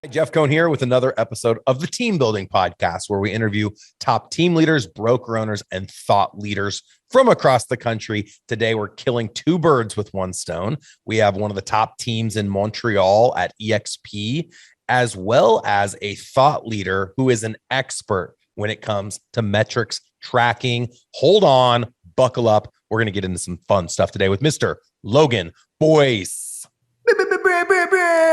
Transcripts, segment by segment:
Jeff Cohn here with another episode of the Team Building Podcast, where we interview top team leaders, broker owners, and thought leaders from across the country. Today, we're killing two birds with one stone. We have one of the top teams in Montreal at EXP, as well as a thought leader who is an expert when it comes to metrics tracking. Hold on, buckle up. We're going to get into some fun stuff today with Mr. Logan Boyce.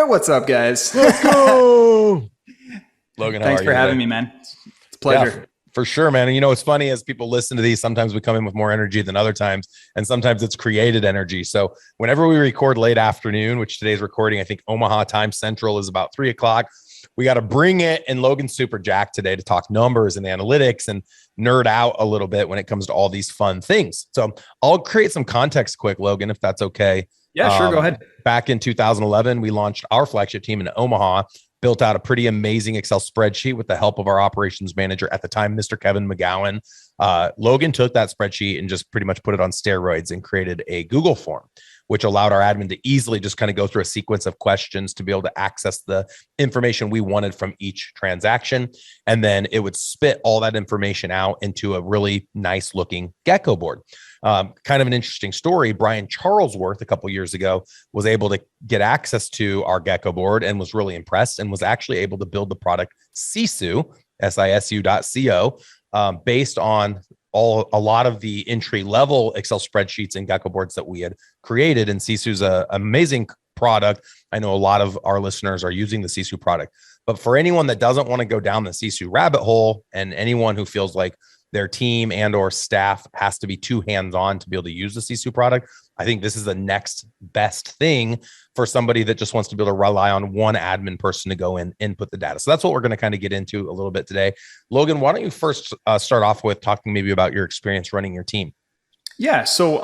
What's up, guys? Let's go. Logan, thanks for having me, man. It's a pleasure. Yeah, for sure, man. And it's funny, as people listen to these, sometimes we come in with more energy than other times, and sometimes it's created energy. So whenever we record late afternoon, which today's recording, I think Omaha time central is about 3:00. We got to bring it. And Logan's super jacked today to talk numbers and analytics and nerd out a little bit when it comes to all these fun things. So I'll create some context quick, Logan, if that's okay. Yeah, sure. Go ahead. Back in 2011, we launched our flagship team in Omaha, built out a pretty amazing Excel spreadsheet with the help of our operations manager at the time, Mr. Kevin McGowan. Logan took that spreadsheet and just pretty much put it on steroids and created a Google form, which allowed our admin to easily just kind of go through a sequence of questions to be able to access the information we wanted from each transaction. And then it would spit all that information out into a really nice looking gecko board. Kind of an interesting story. Brian Charlesworth, a couple of years ago, was able to get access to our gecko board and was really impressed and was actually able to build the product Sisu, sisu.co, based on a lot of the entry level Excel spreadsheets and gecko boards that we had created. And Sisu's an amazing product. I know a lot of our listeners are using the Sisu product, but for anyone that doesn't want to go down the Sisu rabbit hole, and anyone who feels like their team and or staff has to be too hands-on to be able to use the Sisu product, I think this is the next best thing for somebody that just wants to be able to rely on one admin person to go in, input the data. So that's what we're going to kind of get into a little bit today. Logan, why don't you first start off with talking maybe about your experience running your team? Yeah. So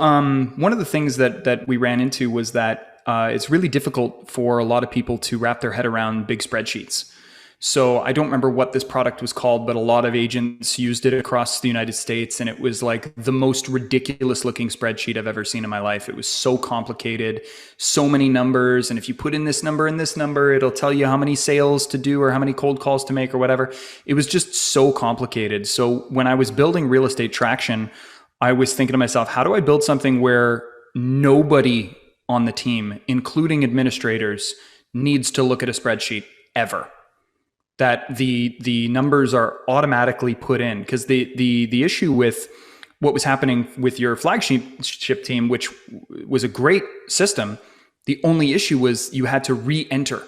one of the things that we ran into was that it's really difficult for a lot of people to wrap their head around big spreadsheets. So I don't remember what this product was called, but a lot of agents used it across the United States. And it was like the most ridiculous looking spreadsheet I've ever seen in my life. It was so complicated, so many numbers. And if you put in this number and this number, it'll tell you how many sales to do or how many cold calls to make or whatever. It was just so complicated. So when I was building real estate traction, I was thinking to myself, how do I build something where nobody on the team, including administrators, needs to look at a spreadsheet ever? That the numbers are automatically put in, because the issue with what was happening with your flagship team, which was a great system, the only issue was you had to re-enter.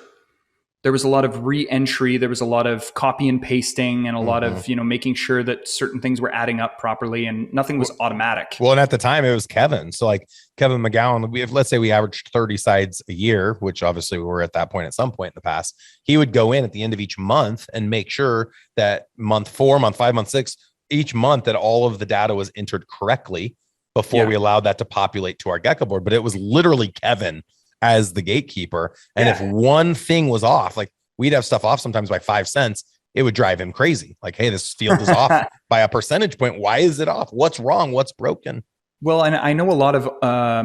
There was a lot of re-entry. There was a lot of copy and pasting and a lot of, making sure that certain things were adding up properly, and nothing was automatic. Well, and at the time it was Kevin. So like Kevin McGowan, let's say we averaged 30 sides a year, which obviously we were at that point at some point in the past. He would go in at the end of each month and make sure that month 4, month 5, month 6, each month that all of the data was entered correctly before we allowed that to populate to our gecko board. But it was literally Kevin as the gatekeeper. And if one thing was off, like we'd have stuff off sometimes by 5 cents, it would drive him crazy. Like, hey, this field is off by a percentage point. Why is it off? What's wrong? What's broken? Well, and I know a lot of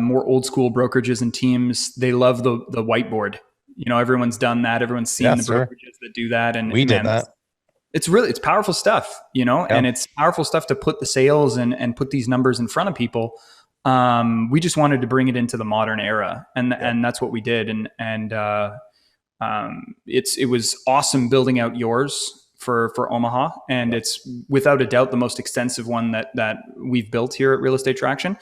more old school brokerages and teams, they love the whiteboard. Everyone's done that. Everyone's seen the brokerages that do that. And we did that. It's powerful stuff, and it's powerful stuff to put the sales and put these numbers in front of people. We just wanted to bring it into the modern era, and that's what we did. It was awesome building out yours for Omaha, and it's without a doubt the most extensive one that we've built here at Real Estate Traction.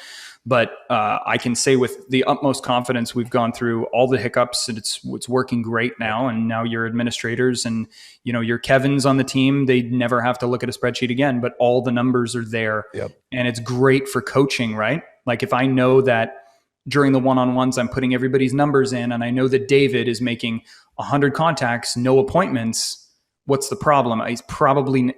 But I can say with the utmost confidence, we've gone through all the hiccups, and it's working great now. And now your administrators and your Kevin's on the team, they never have to look at a spreadsheet again, but all the numbers are there. Yep. And it's great for coaching, right? Like if I know that during the one-on-ones, I'm putting everybody's numbers in, and I know that David is making 100 contacts, no appointments. What's the problem?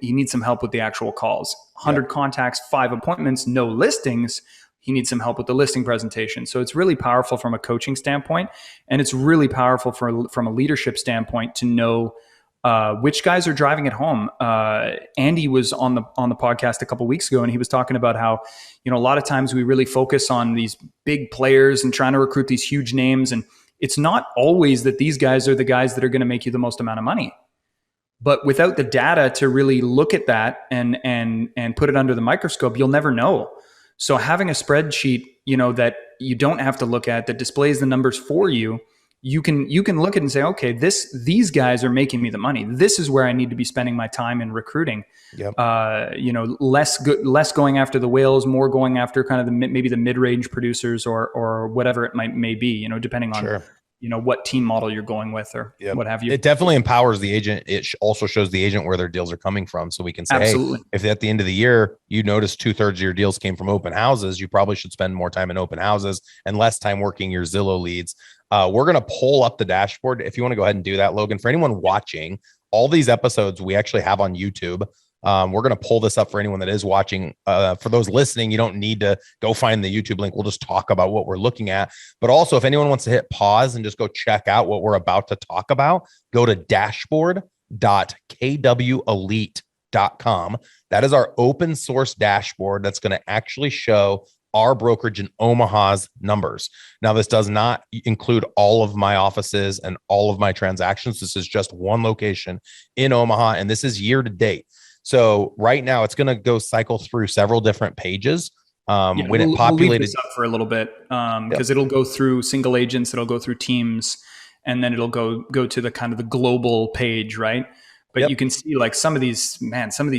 He needs some help with the actual calls. 100 contacts, 5 appointments, no listings. He needs some help with the listing presentation. So it's really powerful from a coaching standpoint, and it's really powerful from a leadership standpoint to know which guys are driving it home. Andy was on the podcast a couple of weeks ago, and he was talking about how, a lot of times we really focus on these big players and trying to recruit these huge names. And it's not always that these guys are the guys that are going to make you the most amount of money. But without the data to really look at that and put it under the microscope, you'll never know. So having a spreadsheet, that you don't have to look at, that displays the numbers for you, you can look at it and say, okay, these guys are making me the money. This is where I need to be spending my time in recruiting. Yep. Less going after the whales, more going after kind of maybe the mid-range producers or whatever it may be, depending on Sure. What team model you're going with or what have you. It definitely empowers the agent. It also shows the agent where their deals are coming from. So we can say, Absolutely. Hey, if at the end of the year, you notice 2/3 of your deals came from open houses, you probably should spend more time in open houses and less time working your Zillow leads. We're going to pull up the dashboard. If you want to go ahead and do that, Logan, for anyone watching, all these episodes we actually have on YouTube. We're going to pull this up for anyone that is watching. For those listening, you don't need to go find the YouTube link. We'll just talk about what we're looking at. But also, if anyone wants to hit pause and just go check out what we're about to talk about, go to dashboard.kwelite.com. That is our open source dashboard that's going to actually show our brokerage in Omaha's numbers. Now, this does not include all of my offices and all of my transactions. This is just one location in Omaha, and this is year to date. So right now it's going to go cycle through several different pages. When it populated, we'll leave this up for a little bit because it'll go through single agents, it'll go through teams, and then it'll go to the kind of the global page, right? But you can see like some of these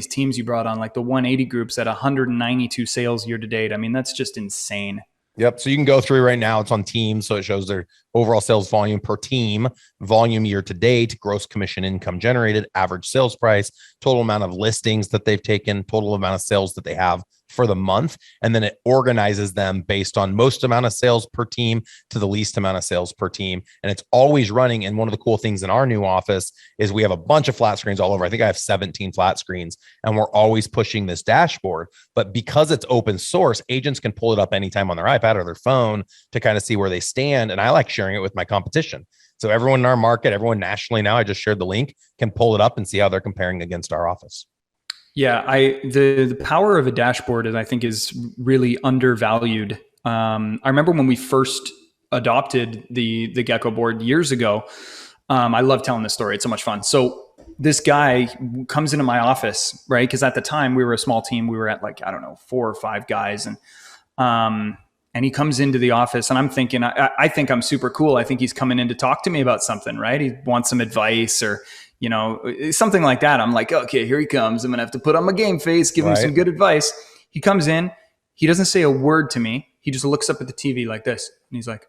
teams you brought on, like the 180 groups at 192 sales year to date. I mean, that's just insane. Yep. So you can go through right now. It's on teams. So it shows their overall sales volume per team, volume year to date, gross commission income generated, average sales price, total amount of listings that they've taken, total amount of sales that they have for the month. And then it organizes them based on most amount of sales per team to the least amount of sales per team. And it's always running. And one of the cool things in our new office is we have a bunch of flat screens all over. I think I have 17 flat screens, and we're always pushing this dashboard. But because it's open source, agents can pull it up anytime on their iPad or their phone to kind of see where they stand. And I like sharing it with my competition. So everyone in our market, everyone nationally now, I just shared the link, can pull it up and see how they're comparing against our office. Yeah, the power of a dashboard is really undervalued. I remember when we first adopted the Gecko board years ago. I love telling this story. It's so much fun. So this guy comes into my office, right? Because at the time we were a small team. We were at 4 or 5 guys, and he comes into the office, and I'm thinking, I think I'm super cool. I think he's coming in to talk to me about something, right? He wants some advice or something like that. I'm like, okay, here he comes. I'm going to have to put on my game face, give him some good advice. He comes in, he doesn't say a word to me. He just looks up at the TV like this. And he's like,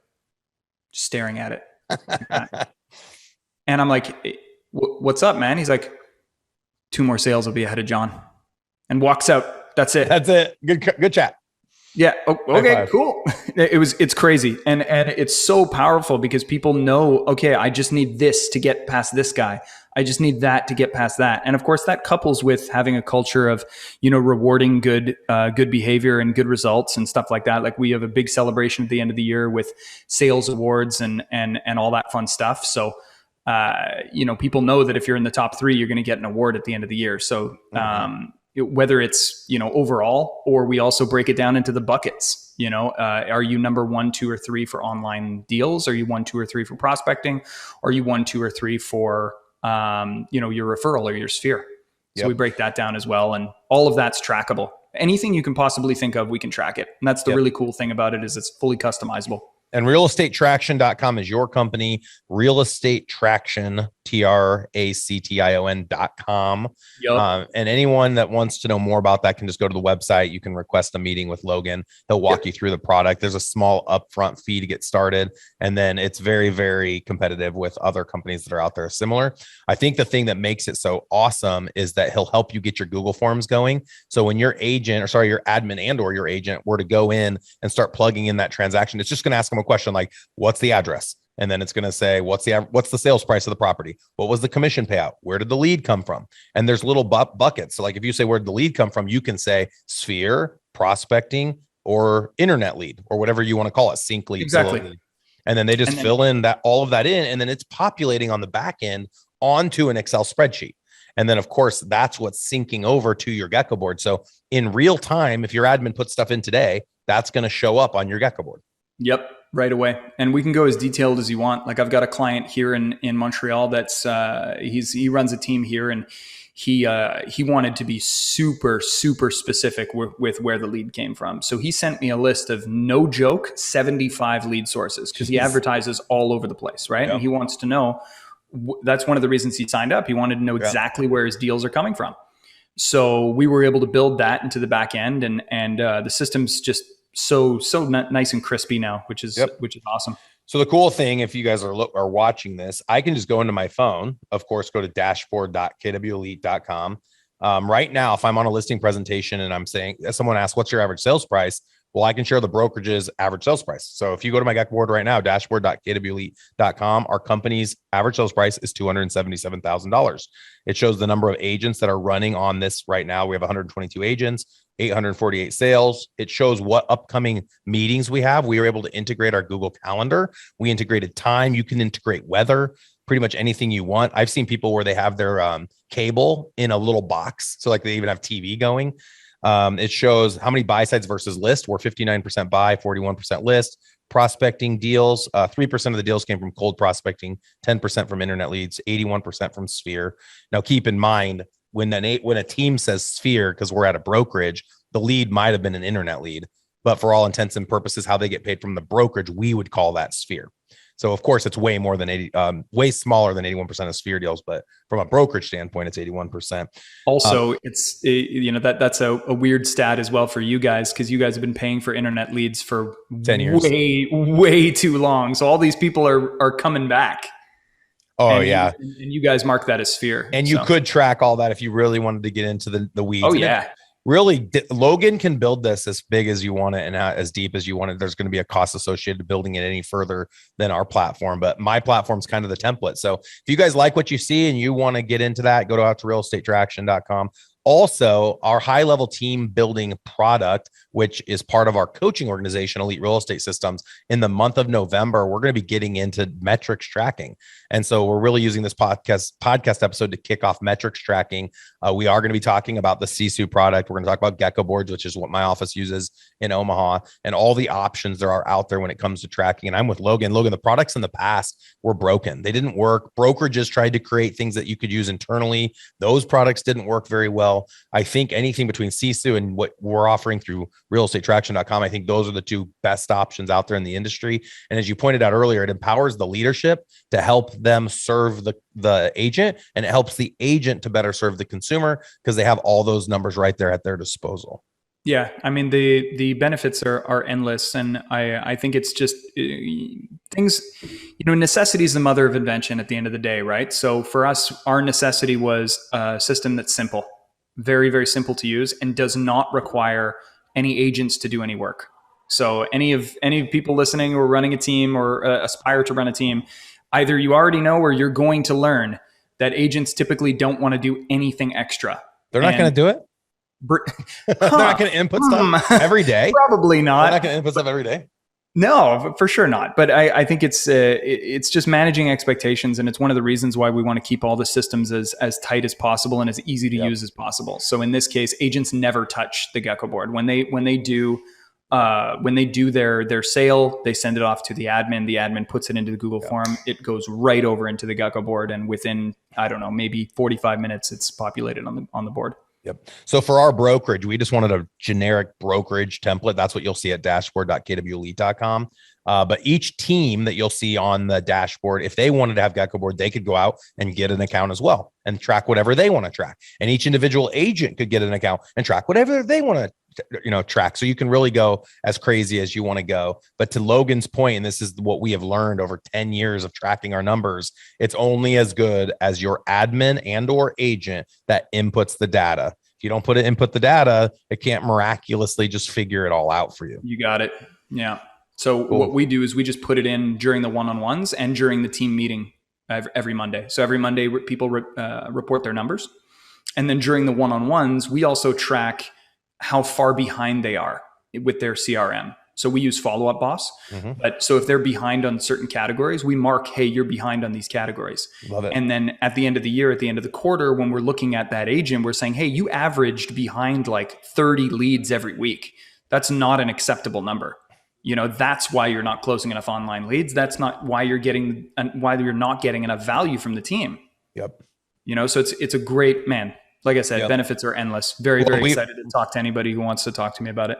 just staring at it. And I'm like, hey, what's up, man? He's like, 2 more sales will be ahead of John, and walks out. That's it. That's it. Good chat. Yeah. Oh, okay, cool. It's crazy. And it's so powerful because people know, okay, I just need this to get past this guy. I just need that to get past that. And of course that couples with having a culture of, rewarding good behavior and good results and stuff like that. Like we have a big celebration at the end of the year with sales awards and all that fun stuff. So, people know that if you're in the top 3, you're going to get an award at the end of the year. So, whether it's, overall, or we also break it down into the buckets, are you number 1, 2, or 3 for online deals? Are you 1, 2, or 3 for prospecting? Are you 1, 2, or 3 for, your referral or your sphere? So we break that down as well. And all of that's trackable. Anything you can possibly think of, we can track it. And that's the really cool thing about it is it's fully customizable. And realestatetraction.com is your company. Real Estate Traction, TRACTION.com. Yep. And anyone that wants to know more about that can just go to the website. You can request a meeting with Logan. He'll walk you through the product. There's a small upfront fee to get started. And then it's very, very competitive with other companies that are out there similar. I think the thing that makes it so awesome is that he'll help you get your Google Forms going. So when your admin and or your agent were to go in and start plugging in that transaction, it's just going to ask them a question like, what's the address? And then it's going to say, what's the sales price of the property? What was the commission payout? Where did the lead come from? And there's little buckets. So like if you say, where did the lead come from? You can say sphere, prospecting, or internet lead, or whatever you want to call it, sync lead. Exactly. And then they just fill in all of that in, and then it's populating on the back end onto an Excel spreadsheet. And then of course, that's what's syncing over to your Gecko board. So in real time, if your admin puts stuff in today, that's going to show up on your Gecko board. Yep. right away. And we can go as detailed as you want. Like I've got a client here in Montreal that's he runs a team here, and he wanted to be super specific with where the lead came from. So he sent me a list of, no joke, 75 lead sources, because he advertises all over the place, right? Yep. And he wants to know. That's one of the reasons he signed up. He wanted to know exactly where his deals are coming from. So we were able to build that into the back end, and the system's just so nice and crispy now, which is awesome. So the cool thing, if you guys are watching this, I can just go into my phone, of course, go to dashboard.kwelite.com. Right now, if I'm on a listing presentation and I'm saying, someone asks, what's your average sales price? Well, I can share the brokerage's average sales price. So if you go to my Gecko board right now, dashboard.kwelite.com, our company's average sales price is $277,000. It shows the number of agents that are running on this right now. We have 122 agents, 848 sales. It shows what upcoming meetings we have. We were able to integrate our Google Calendar. We integrated time. You can integrate weather, pretty much anything you want. I've seen people where they have their cable in a little box. So like they even have TV going. It shows how many buy sides versus list. We're 59% buy, 41% list. Prospecting deals, 3% of the deals came from cold prospecting, 10% from internet leads, 81% from Sphere. Now, keep in mind, when a team says Sphere, because we're at a brokerage, the lead might have been an internet lead, but for all intents and purposes, how they get paid from the brokerage, we would call that Sphere. So of course, it's way more than way smaller than 81% of Sphere deals, but from a brokerage standpoint, it's 81%. Also, it's that's a weird stat as well for you guys, because you guys have been paying for internet leads for 10 years, way too long. So all these people are coming back. Oh, and yeah. And you guys mark that as Sphere. And you could track all that if you really wanted to get into the weeds. Oh, yeah. Really, Logan can build this as big as you want it and as deep as you want it. There's going to be a cost associated to building it any further than our platform, but my platform is kind of the template. So if you guys like what you see and you want to get into that, go to realestatetraction.com. Also, our high-level team building product, which is part of our coaching organization, Elite Real Estate Systems, in the month of November, we're going to be getting into metrics tracking. And so we're really using this podcast episode to kick off metrics tracking. We are going to be talking about the Sisu product. We're going to talk about Gecko boards, which is what my office uses in Omaha, and all the options there are out there when it comes to tracking. And I'm with Logan. Logan, the products in the past were broken. They didn't work. Brokerages tried to create things that you could use internally. Those products didn't work very well. I think anything between Sisu and what we're offering through realestatetraction.com, I think those are the two best options out there in the industry. And as you pointed out earlier, it empowers the leadership to help them serve the agent, and it helps the agent to better serve the consumer because they have all those numbers right there at their disposal. Yeah, I mean, the benefits are endless, and I think it's just things, necessity is the mother of invention at the end of the day, right? So for us, our necessity was a system that's simple, very, very simple to use, and does not require any agents to do any work. So any of people listening who are running a team or aspire to run a team, either you already know or you're going to learn that agents typically don't want to do anything extra. They're not going to do it? They're not going to input stuff every day? Probably not. They're not going to input stuff every day? No, for sure not. But I think it's just managing expectations, and it's one of the reasons why we want to keep all the systems as tight as possible and as easy to use as possible. So in this case, agents never touch the Gecko board. When they do their sale, they send it off to the admin. The admin puts it into the Google form. It goes right over into the Gecko board, and within, I don't know, maybe 45 minutes, it's populated on the board. Yep. So for our brokerage, we just wanted a generic brokerage template. That's what you'll see at dashboard.kwelite.com. But each team that you'll see on the dashboard, if they wanted to have Gecko board, they could go out and get an account as well and track whatever they want to track. And each individual agent could get an account and track whatever they want to track. So you can really go as crazy as you want to go. But to Logan's point, and this is what we have learned over 10 years of tracking our numbers, it's only as good as your admin and or agent that inputs the data. If you don't input the data, it can't miraculously just figure it all out for you. You got it. Yeah. So what we do is we just put it in during the one-on-ones and during the team meeting every Monday. So every Monday people report their numbers. And then during the one-on-ones, we also track how far behind they are with their CRM. So we use Follow-Up Boss. Mm-hmm. But so if they're behind on certain categories, we mark, hey, you're behind on these categories. Love it. And then at the end of the year, at the end of the quarter, when we're looking at that agent, we're saying, hey, you averaged behind like 30 leads every week. That's not an acceptable number. that's why you're not closing enough online leads. That's not why you're not getting enough value from the team. Yep. So it's a great, man. Like I said, benefits are endless. Very excited to talk to anybody who wants to talk to me about it.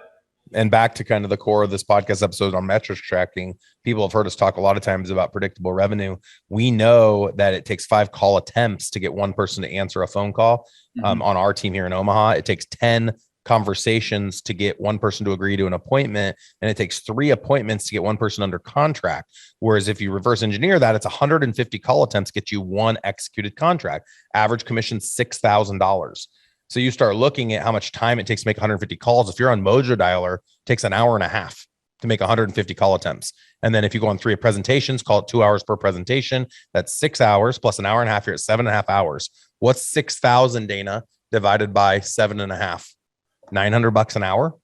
And back to kind of the core of this podcast episode on metrics tracking, people have heard us talk a lot of times about predictable revenue. We know that it takes 5 call attempts to get one person to answer a phone call. On our team here in Omaha, it takes 10 conversations to get one person to agree to an appointment, and it takes 3 appointments to get one person under contract. Whereas if you reverse engineer that, it's 150 call attempts get you 1 executed contract. Average commission $6,000. So you start looking at how much time it takes to make 150 calls. If you're on Mojo Dialer, it takes an hour and a half to make 150 call attempts. And then if you go on 3 presentations, call it 2 hours per presentation. That's 6 hours plus an hour and a half. You're at 7.5 hours. What's 6,000, Dana, divided by 7.5? $900 an hour.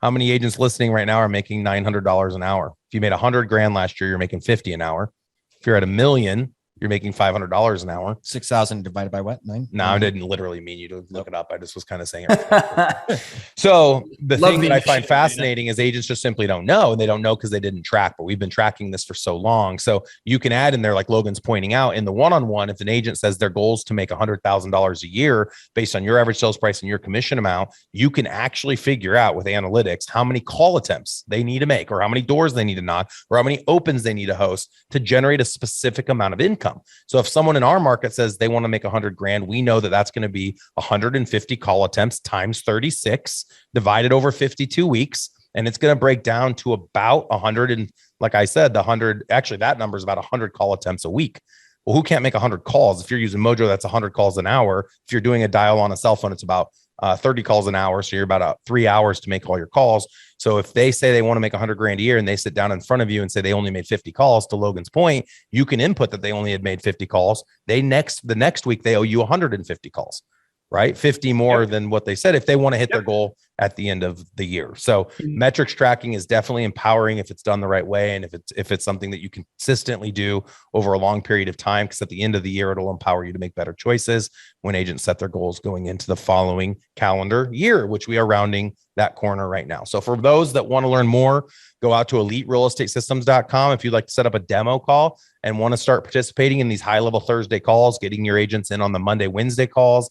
How many agents listening right now are making $900 an hour? If you made 100 grand last year, you're making 50 an hour. If you're at $1 million, you're making $500 an hour. 6,000 divided by what? 9? No, I didn't literally mean you to look it up. I just was kind of saying it. So the thing that I find fascinating is agents just simply don't know, and they don't know because they didn't track, but we've been tracking this for so long. So you can add in there, like Logan's pointing out, in the one-on-one, if an agent says their goal is to make $100,000 a year based on your average sales price and your commission amount, you can actually figure out with analytics how many call attempts they need to make, or how many doors they need to knock, or how many opens they need to host to generate a specific amount of income. So if someone in our market says they want to make 100 grand, we know that that's going to be 150 call attempts times 36 divided over 52 weeks. And it's going to break down to about 100. And like I said, that number is about 100 call attempts a week. Well, who can't make 100 calls? If you're using Mojo, that's 100 calls an hour. If you're doing a dial on a cell phone, it's about 30 calls an hour. So you're about 3 hours to make all your calls. So if they say they want to make 100 grand a year and they sit down in front of you and say they only made 50 calls, to Logan's point, you can input that they only had made 50 calls. The next week, they owe you 150 calls, right? 50 more than what they said if they want to hit their goal at the end of the year. So metrics tracking is definitely empowering if it's done the right way. And if it's something that you consistently do over a long period of time, because at the end of the year, it'll empower you to make better choices when agents set their goals going into the following calendar year, which we are rounding that corner right now. So for those that want to learn more, go out to eliterealestatesystems.com. If you'd like to set up a demo call and want to start participating in these high-level Thursday calls, getting your agents in on the Monday, Wednesday calls,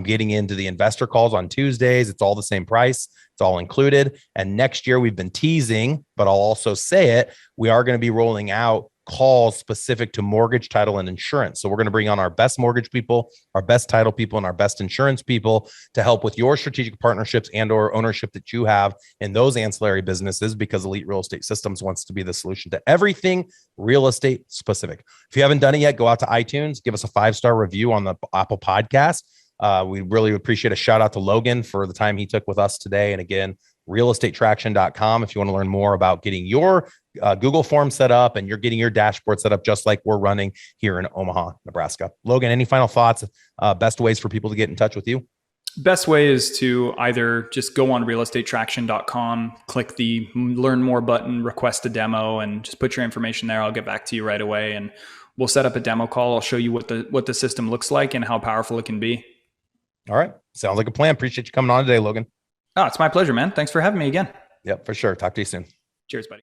getting into the investor calls on Tuesdays, it's all the same price. It's all included. And next year we've been teasing, but I'll also say it, we are going to be rolling out calls specific to mortgage, title, and insurance. So we're going to bring on our best mortgage people, our best title people, and our best insurance people to help with your strategic partnerships and or ownership that you have in those ancillary businesses, because Elite Real Estate Systems wants to be the solution to everything real estate specific. If you haven't done it yet, go out to iTunes, give us a 5-star review on the Apple Podcast. We really appreciate a shout out to Logan for the time he took with us today. And again, realestatetraction.com if you want to learn more about getting your Google form set up and you're getting your dashboard set up just like we're running here in Omaha, Nebraska. Logan, any final thoughts? Best ways for people to get in touch with you? Best way is to either just go on realestatetraction.com, click the learn more button, request a demo, and just put your information there. I'll get back to you right away and we'll set up a demo call. I'll show you what the system looks like and how powerful it can be. All right. Sounds like a plan. Appreciate you coming on today, Logan. Oh, it's my pleasure, man. Thanks for having me again. Yep, for sure. Talk to you soon. Cheers, buddy.